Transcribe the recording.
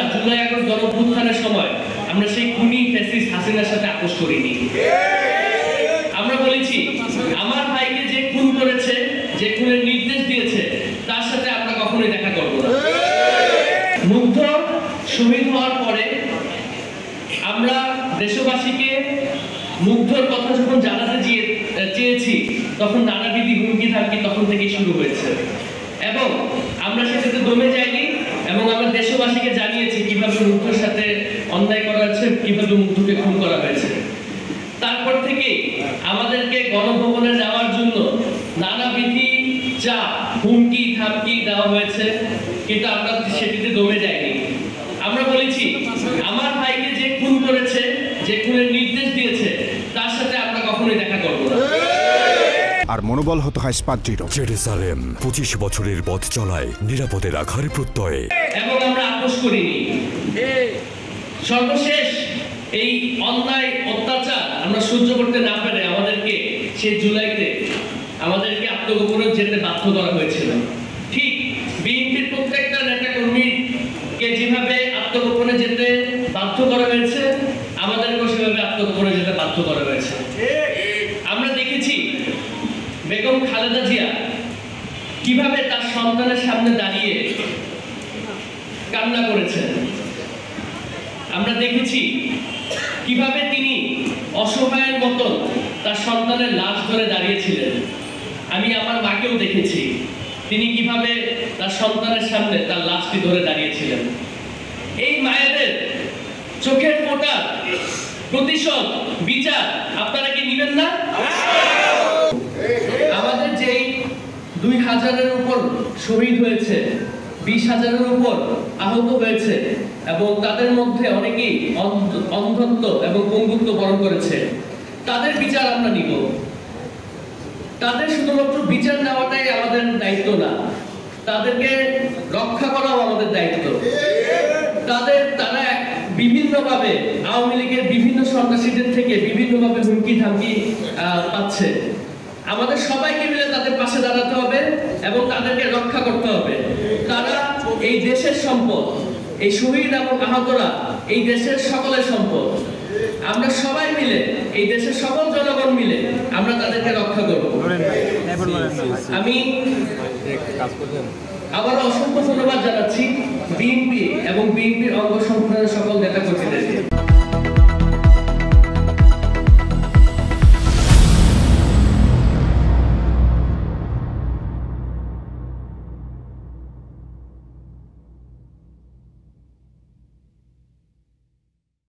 আমরা July August গণঅভ্যুত্থানের সময় আমরা সেই খুনি ফ্যাসিস্ট হাসিনার সাথে আপোষ করিনি। আমরা বলেছি আমার ভাইকে যে খুন করেছে, যে খুনের নির্দেশ দিয়েছে, তার সাথে আমরা কখনোই দেখা করব না। মুগ্ধ শহীদ হওয়ার পরে আমরা দেশবাসীকে মুগ্ধর কথা যখন জানাতে চেয়েছি, তখন নানাবিধ হুমকি ধামকি তখন থেকেই শুরু হয়েছে এবং আমরা সেটাতে দমে যাইনি এবং আমরা দেশবাসীকে জানিয়েছি কিভাবে মুগ্ধর সাথে অন্যায় করা হয়েছে, কিভাবে মুগ্ধকে খুন করা হয়েছে। তারপর থেকে আমাদেরকে গণভবনে যাওয়ার জন্য নানাবিধ চাপ, হুমকি ধামকি দেওয়া হয়েছে, কিন্তু আমরা সেটিতে দমে যাইনি। আমরা বলেছি আমার ভাইকে যে খুন করেছে, যে খুনের নির্দেশ দিয়েছে, তার সাথে আমরা কখনোই দেখা করব না। আর মনোবল হতে হয় স্পাত-দৃঢ়। জেরুজালেম 25 বছরের পথ চলায় নিরাপদে রাখার প্রত্যয়ে এবং আমরা আপোষ করিনি। সর্বশেষ এই অন্যায় অত্যাচার আমরা সহ্য করতে না পেরে আমাদেরকে সেই জুলাইতে আমাদেরকে আত্মগোপনে যেতে বাধ্য করা হয়েছিল। ঠিক বিএনপির প্রত্যেকটা নেতা কর্মীকে যেভাবে আত্মগোপনে যেতে বাধ্য করা হয়েছে, আমাদেরকেও সেভাবে আত্মগোপনে যেতে বাধ্য করা হয়েছে। আমরা দেখেছি বেগম খালেদা জিয়া কিভাবে তার সন্তানের সামনে দাঁড়িয়ে কান্না করেছেন। আমরা দেখেছি কিভাবে তিনি অসহায়ের মতো তার সন্তানের লাশ ধরে দাঁড়িয়েছিলেন। আমি আমার মাকেও দেখেছি তিনি কিভাবে তার সন্তানের সামনে তার লাশটি ধরে দাঁড়িয়েছিলেন। এই মায়েদের চোখের ফোঁটার প্রতিশোধ, বিচার আপনারা কি নেবেন না? আমাদের যেই 2000-এর উপর শহীদ হয়েছে, 20,000-এর উপর আহত হয়েছে এবং তাদের মধ্যে অনেকেই অন্ধত্ব এবং পঙ্গুত্ব বরণ করেছে, তাদের বিচার আমরা নিব। তাদের শুধুমাত্র বিচার নেওয়াটাই আমাদের দায়িত্ব না, তাদেরকে রক্ষা করাও আমাদের দায়িত্ব। তারা বিভিন্নভাবে আওয়ামী লীগের বিভিন্ন সন্ত্রাসীদের থেকে বিভিন্নভাবে হুমকি ধামকি পাচ্ছে। আমাদের সবাইকে মিলে তাদের পাশে দাঁড়াতে হবে এবং তাদেরকে রক্ষা করতে হবে। তারা এই দেশের সম্পদ, এই শহীদ এবং আহতরা এই দেশের সকলের সম্পদ। আমরা সবাই মিলে, এই দেশের সকল জনগণ মিলে আমরা তাদেরকে রক্ষা করব। আমি আবারও অসংখ্য ধন্যবাদ জানাচ্ছি বিএনপি এবং বিএনপির অঙ্গ সংগঠনের সকল নেতা